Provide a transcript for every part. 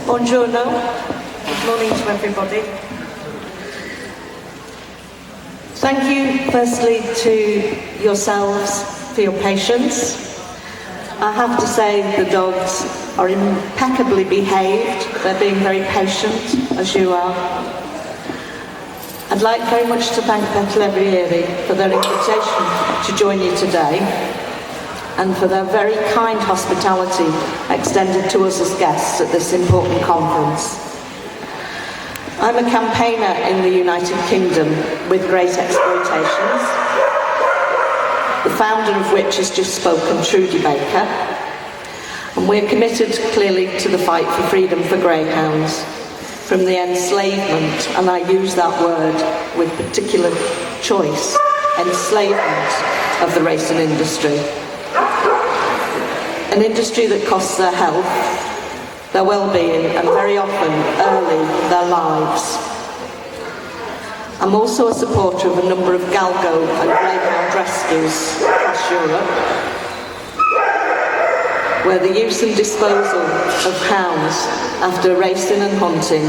Buongiorno. Good morning to everybody. Thank you, firstly, to yourselves for your patience. I have to say the dogs are impeccably behaved. They're being very patient, as you are. I'd like very much to thank Pet Levrieri for their invitation to join you today and for their very kind hospitality extended to us as guests at this important conference. I'm a campaigner in the United Kingdom with Greyt Exploitations, the founder of which has just spoken, Trudy Baker, and we're committed clearly to the fight for freedom for greyhounds, from the enslavement, and I use that word with particular choice, enslavement of the racing industry. An industry that costs their health, their well-being, and very often, early, their lives. I'm also a supporter of a number of galgo and greyhound rescues across Europe, where the use and disposal of hounds after racing and hunting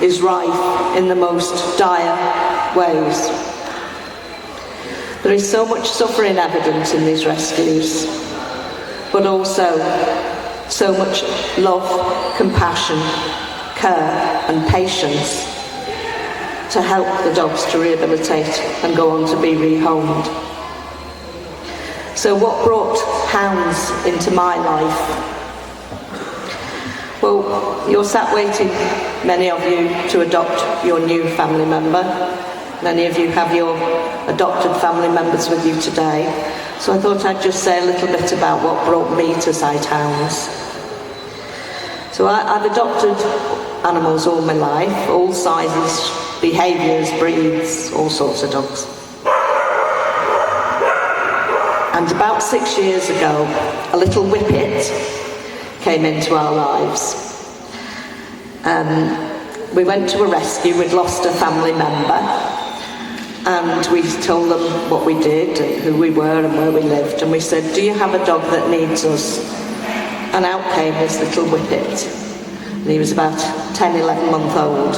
is rife in the most dire ways. There is so much suffering evident in these rescues, but also so much love, compassion, care and patience to help the dogs to rehabilitate and go on to be rehomed. So what brought hounds into my life? Well, you're sat waiting, many of you, to adopt your new family member. Many of you have your adopted family members with you today. So I thought I'd just say a little bit about what brought me to sighthounds. So I've adopted animals all my life, all sizes, behaviours, breeds, all sorts of dogs. And about 6 years ago, a little whippet came into our lives. We went to a rescue, we'd lost a family member, and we told them what we did, and who we were and where we lived, and we said, do you have a dog that needs us? And out came this little whippet. And he was about 10, 11 months old.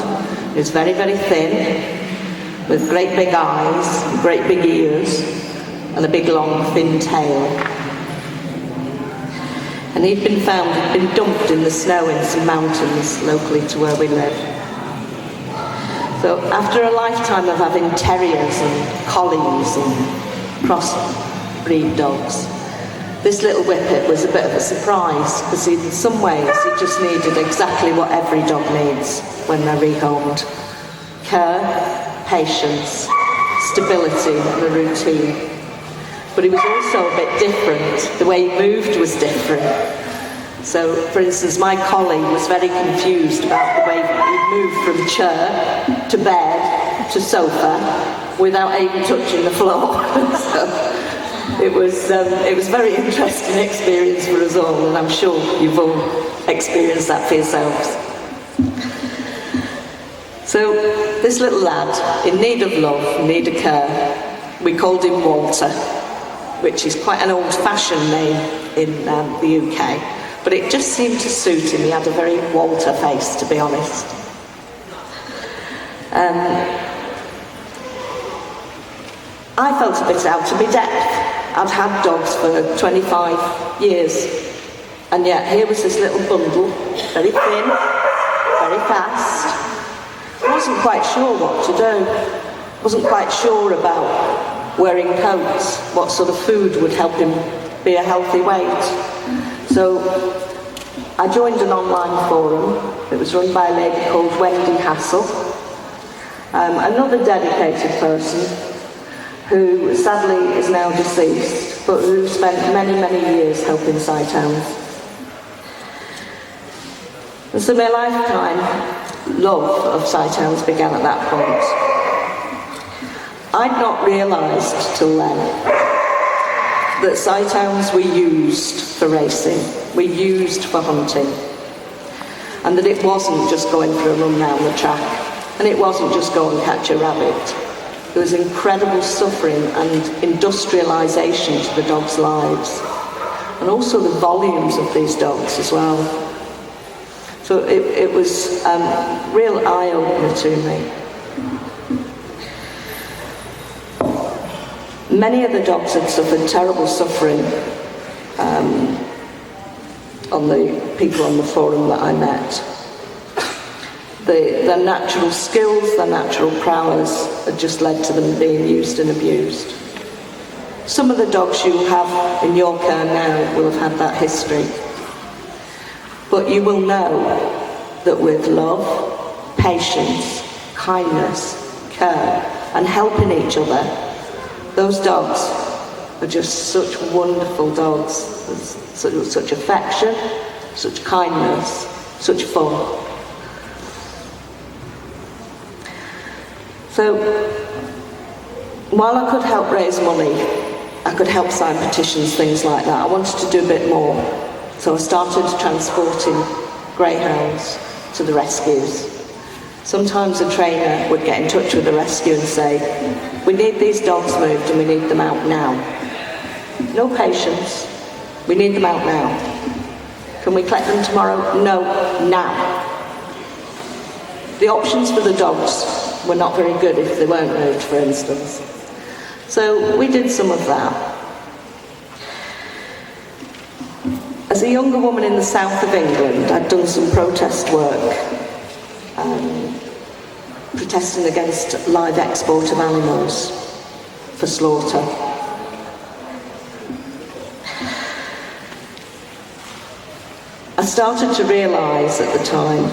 He was very, very thin, with great big eyes, great big ears, and a big long thin tail. And he'd been dumped in the snow in some mountains locally to where we live. So after a lifetime of having terriers and collies and cross-breed dogs, this little whippet was a bit of a surprise, because in some ways he just needed exactly what every dog needs when they're rehomed. Care, patience, stability and a routine. But he was also a bit different. The way he moved was different. So, for instance, my collie was very confused about the way he'd moved from chair to bed to sofa without even touching the floor. So it was a very interesting experience for us all, and I'm sure you've all experienced that for yourselves. So this little lad, in need of love, in need of care, we called him Walter, which is quite an old-fashioned name in the UK, but it just seemed to suit him. He had a very Walter face, to be honest. I felt a bit out of my depth. I'd had dogs for 25 years, and yet here was this little bundle, very thin, very fast. I wasn't quite sure what to do. Wasn't quite sure about wearing coats, what sort of food would help him be a healthy weight. So I joined an online forum. It was run by a lady called Wendy Hassel, another dedicated person who sadly is now deceased, but who spent many, many years helping sighthounds. And so my lifetime love of sighthounds began at that point. I'd not realised till then that sighthounds were used for racing, were used for hunting, and that it wasn't just going for a run round the track, and it wasn't just go and catch a rabbit. There was incredible suffering and industrialisation to the dogs' lives, and also the volumes of these dogs as well. So it was real eye-opener to me. Many of the dogs had suffered terrible suffering on the people on the forum that I met. Their natural skills, their natural prowess had just led to them being used and abused. Some of the dogs you have in your care now will have had that history. But you will know that with love, patience, kindness, care, and helping each other, those dogs are just such wonderful dogs. Such affection, such kindness, such fun. So, while I could help raise money, I could help sign petitions, things like that, I wanted to do a bit more. So I started transporting greyhounds to the rescues. Sometimes a trainer would get in touch with the rescue and say, we need these dogs moved and we need them out now. No patience, we need them out now. Can we collect them tomorrow? No, now. The options for the dogs were not very good if they weren't moved, for instance. So we did some of that. As a younger woman in the south of England, I'd done some protest work, protesting against live export of animals for slaughter. I started to realise at the time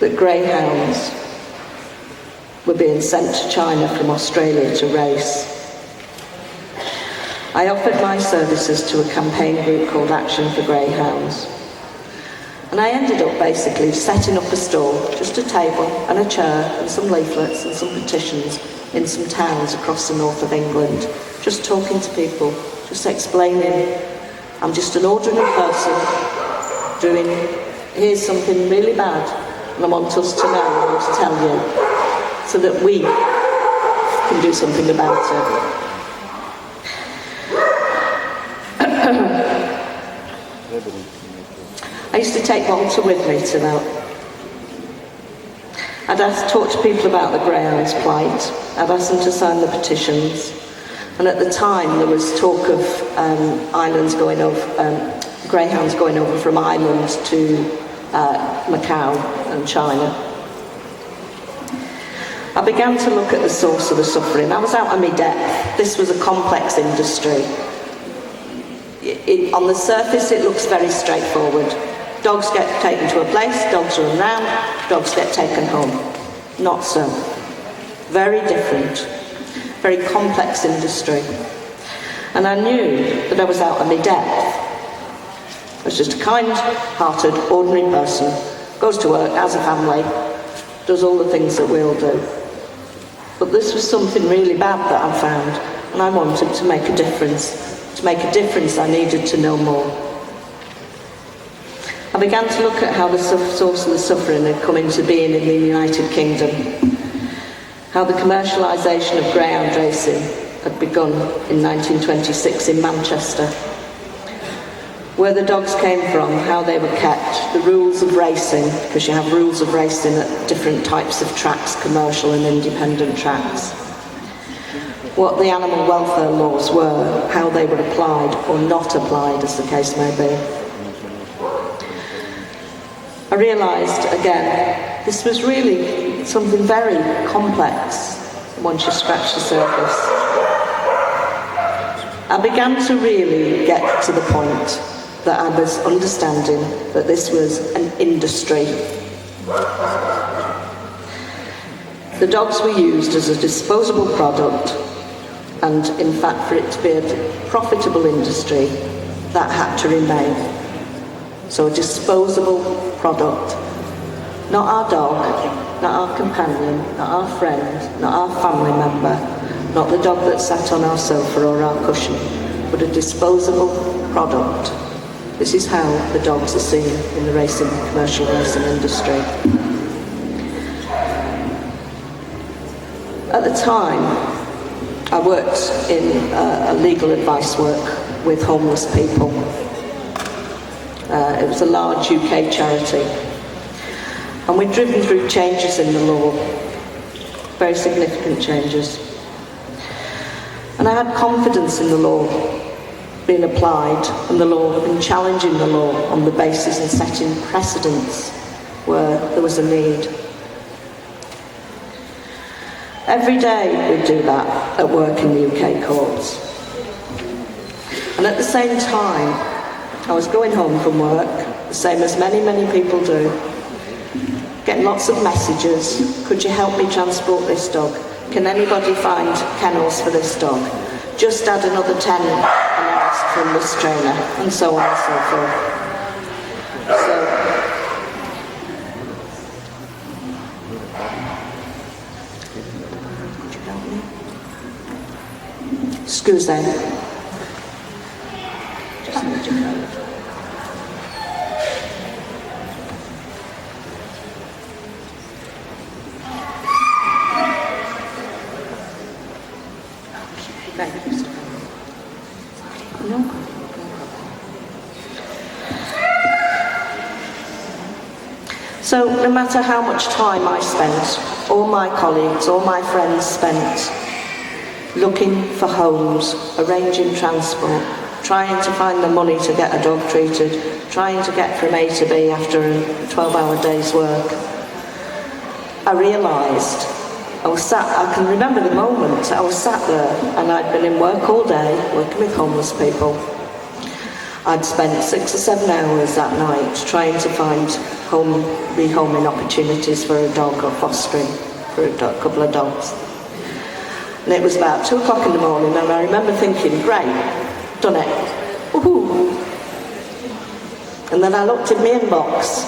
that greyhounds were being sent to China from Australia to race. I offered my services to a campaign group called Action for Greyhounds. And I ended up basically setting up a stall, just a table and a chair and some leaflets and some petitions in some towns across the north of England, just talking to people, just explaining, I'm just an ordinary person doing, here's something really bad and I want us to know, I want to tell you, so that we can do something about it. I used to take Walter with me to that. I'd talk to people about the greyhounds' plight. I'd ask them to sign the petitions. And at the time there was talk of greyhounds going over from Ireland to Macau and China. I began to look at the source of the suffering. I was out of my depth. This was a complex industry. On the surface it looks very straightforward. Dogs get taken to a place, dogs run around, dogs get taken home. Not so. Very different. Very complex industry. And I knew that I was out of my depth. I was just a kind-hearted, ordinary person, goes to work, has a family, does all the things that we all do. But this was something really bad that I found, and I wanted to make a difference. To make a difference, I needed to know more. I began to look at how the source of the suffering had come into being in the United Kingdom, how the commercialisation of greyhound racing had begun in 1926 in Manchester, where the dogs came from, how they were kept, the rules of racing, because you have rules of racing at different types of tracks, commercial and independent tracks, what the animal welfare laws were, how they were applied or not applied, as the case may be. I realised, again, this was really something very complex once you scratch the surface. I began to really get to the point that I was understanding that this was an industry. The dogs were used as a disposable product, and in fact for it to be a profitable industry, that had to remain. So a disposable product. Not our dog, not our companion, not our friend, not our family member, not the dog that sat on our sofa or our cushion, but a disposable product. This is how the dogs are seen in the racing, commercial racing industry. At the time, I worked in a legal advice work with homeless people. It was a large UK charity. And we've driven through changes in the law, very significant changes. And I had confidence in the law being applied, and the law and challenging the law on the basis and setting precedents where there was a need. Every day we do that at work in the UK courts. And at the same time, I was going home from work, the same as many people do, getting lots of messages. Could you help me transport this dog? Can anybody find kennels for this dog? Just add another 10 announced from this trainer, and so on and so forth. Could you help me? Excuse me. Just need your code. So no matter how much time I spent, or my colleagues, or my friends spent looking for homes, arranging transport, trying to find the money to get a dog treated, trying to get from A to B after a 12-hour day's work, I realised, I can remember the moment, I was sat there and I'd been in work all day, working with homeless people. I'd spent 6 or 7 hours that night trying to find rehoming opportunities for a dog or fostering for a couple of dogs. And it was about 2 o'clock in the morning, and I remember thinking, great, done it, woohoo. And then I looked in my inbox.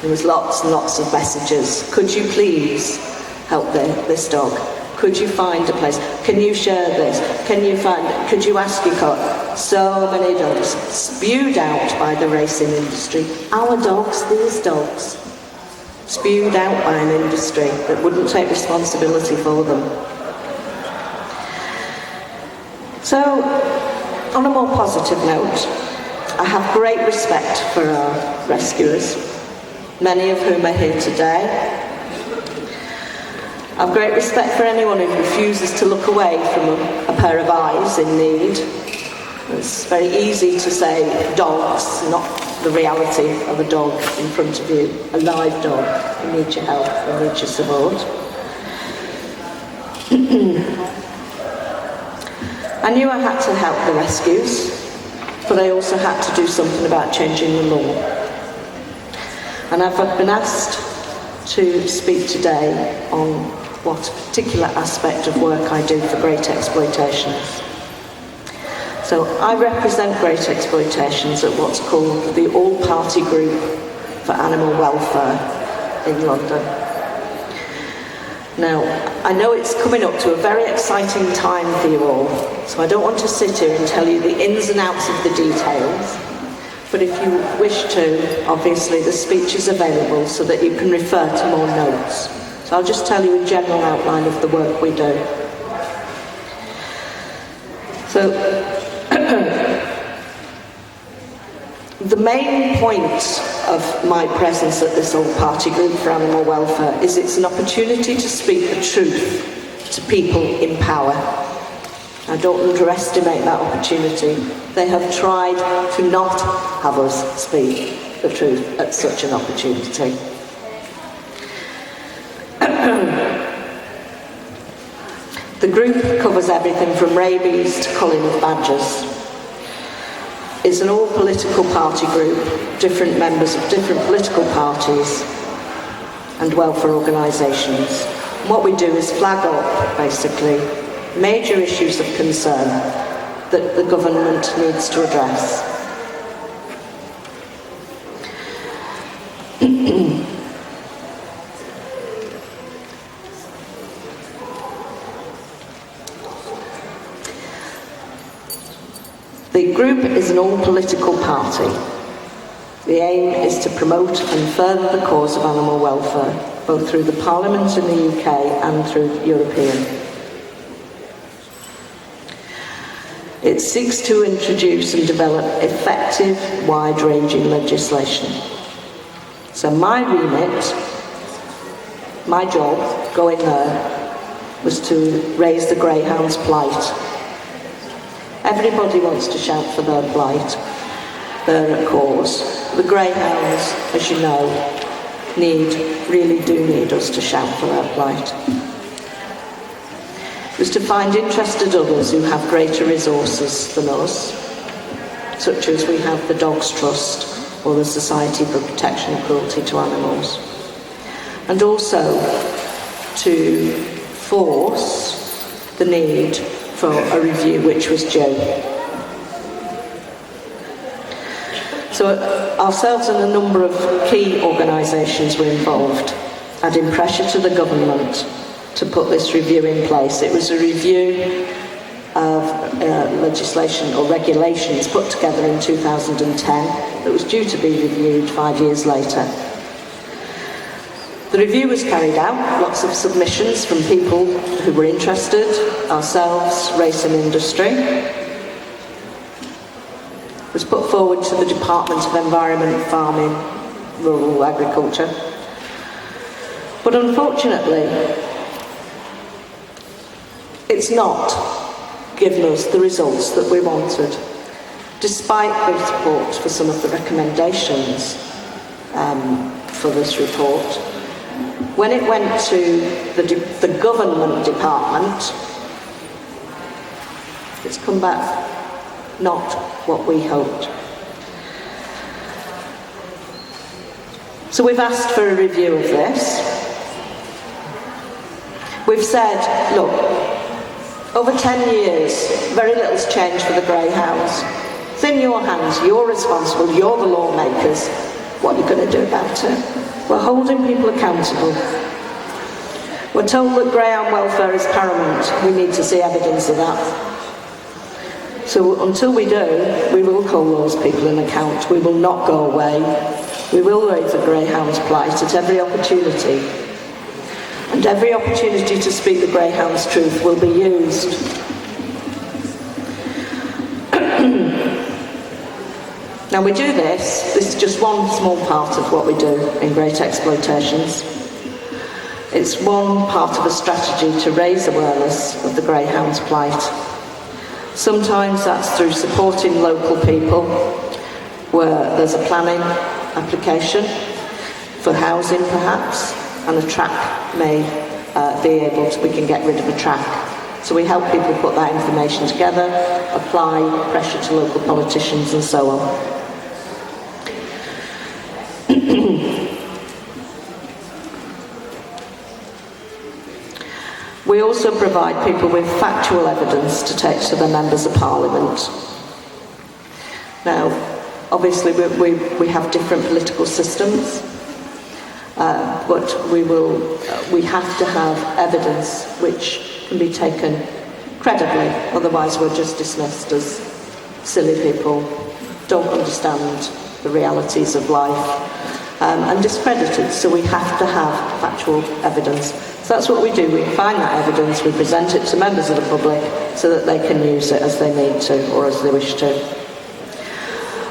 There was lots and lots of messages. Could you please help this dog? Could you find a place? Can you share this? Could you ask your cut? So many dogs spewed out by the racing industry. Our dogs, these dogs, spewed out by an industry that wouldn't take responsibility for them. So, on a more positive note, I have great respect for our rescuers, many of whom are here today. I have great respect for anyone who refuses to look away from a pair of eyes in need. It's very easy to say dogs, not the reality of a dog in front of you, a live dog who needs your help and needs your support. I knew I had to help the rescues, but I also had to do something about changing the law. And I've been asked to speak today on what particular aspect of work I do for Greyt Exploitations. So I represent Greyt Exploitations at what's called the All-Party Group for Animal Welfare in London. Now, I know it's coming up to a very exciting time for you all, so I don't want to sit here and tell you the ins and outs of the details, but if you wish to, obviously the speech is available so that you can refer to more notes. So I'll just tell you a general outline of the work we do. So, the main point of my presence at this all-party group for animal welfare is it's an opportunity to speak the truth to people in power. I don't underestimate that opportunity. They have tried to not have us speak the truth at such an opportunity. The group covers everything from rabies to culling of badgers. It's an all-political party group, different members of different political parties and welfare organisations. What we do is flag up, basically, major issues of concern that the government needs to address. The group is an all-political party. The aim is to promote and further the cause of animal welfare, both through the Parliament in the UK and through European. It seeks to introduce and develop effective, wide-ranging legislation. So my remit, my job going there, was to raise the Greyhounds' plight. Everybody wants to shout for their plight, their cause. The Greyhounds, as you know, really do need us to shout for their plight. It was to find interested others who have greater resources than us, such as we have the Dogs Trust or the Society for Protection of Cruelty to Animals. And also to force the need for a review which was due. So ourselves and a number of key organisations were involved, adding pressure to the government to put this review in place. It was a review of legislation or regulations put together in 2010 that was due to be reviewed 5 years later. The review was carried out, lots of submissions from people who were interested, ourselves, race and industry. It was put forward to the Department of Environment, Farming, Rural Agriculture. But unfortunately, it's not given us the results that we wanted, despite the support for some of the recommendations for this report. When it went to the government department, it's come back not what we hoped. So we've asked for a review of this. We've said, look, over 10 years, very little's changed for the Greyhounds. It's in your hands, you're responsible, you're the lawmakers. What are you going to do about it? We're holding people accountable. We're told that greyhound welfare is paramount. We need to see evidence of that. So until we do, we will call those people in account. We will not go away. We will raise the Greyhounds' plight at every opportunity. And every opportunity to speak the Greyhounds' truth will be used. Now we do this is just one small part of what we do in Greyt Exploitations. It's one part of a strategy to raise awareness of the Greyhounds' plight. Sometimes that's through supporting local people, where there's a planning application for housing perhaps, and a track may we can get rid of a track. So we help people put that information together, apply pressure to local politicians and so on. We also provide people with factual evidence to take to the members of Parliament. Now, obviously we have different political systems, but we have to have evidence which can be taken credibly, otherwise we're just dismissed as silly people, don't understand the realities of life, and discredited. So we have to have factual evidence. So that's what we do. We find that evidence, we present it to members of the public so that they can use it as they need to or as they wish to.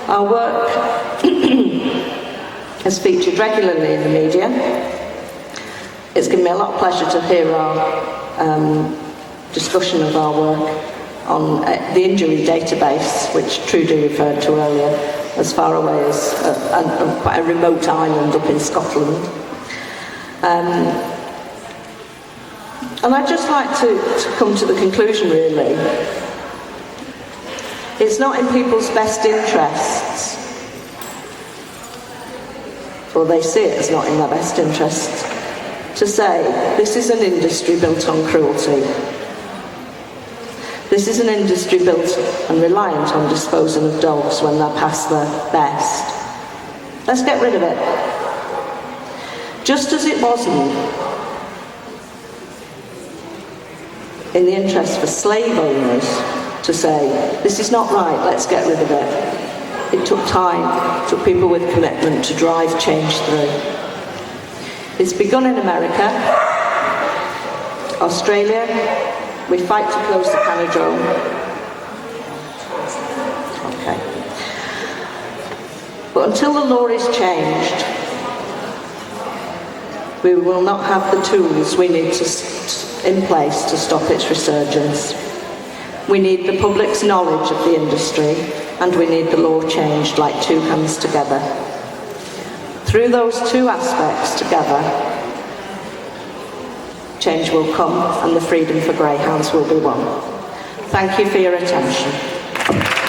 Our work is featured regularly in the media. It's given me a lot of pleasure to hear our discussion of our work on the injury database, which Trudy referred to earlier, as far away as quite a remote island up in Scotland. And I'd just like to come to the conclusion, really. It's not in people's best interests, or they see it as not in their best interests, to say, this is an industry built on cruelty. This is an industry built and reliant on disposing of dogs when they're past their best. Let's get rid of it. Just as it wasn't in the interest for slave owners to say, this is not right, let's get rid of it. It took time, it took people with commitment to drive change through. It's begun in America, Australia. We fight to close the Canidrome. Okay. But until the law is changed, we will not have the tools we need in place to stop its resurgence. We need the public's knowledge of the industry, and we need the law changed like two hands together. Through those two aspects together, change will come and the freedom for greyhounds will be won. Thank you for your attention.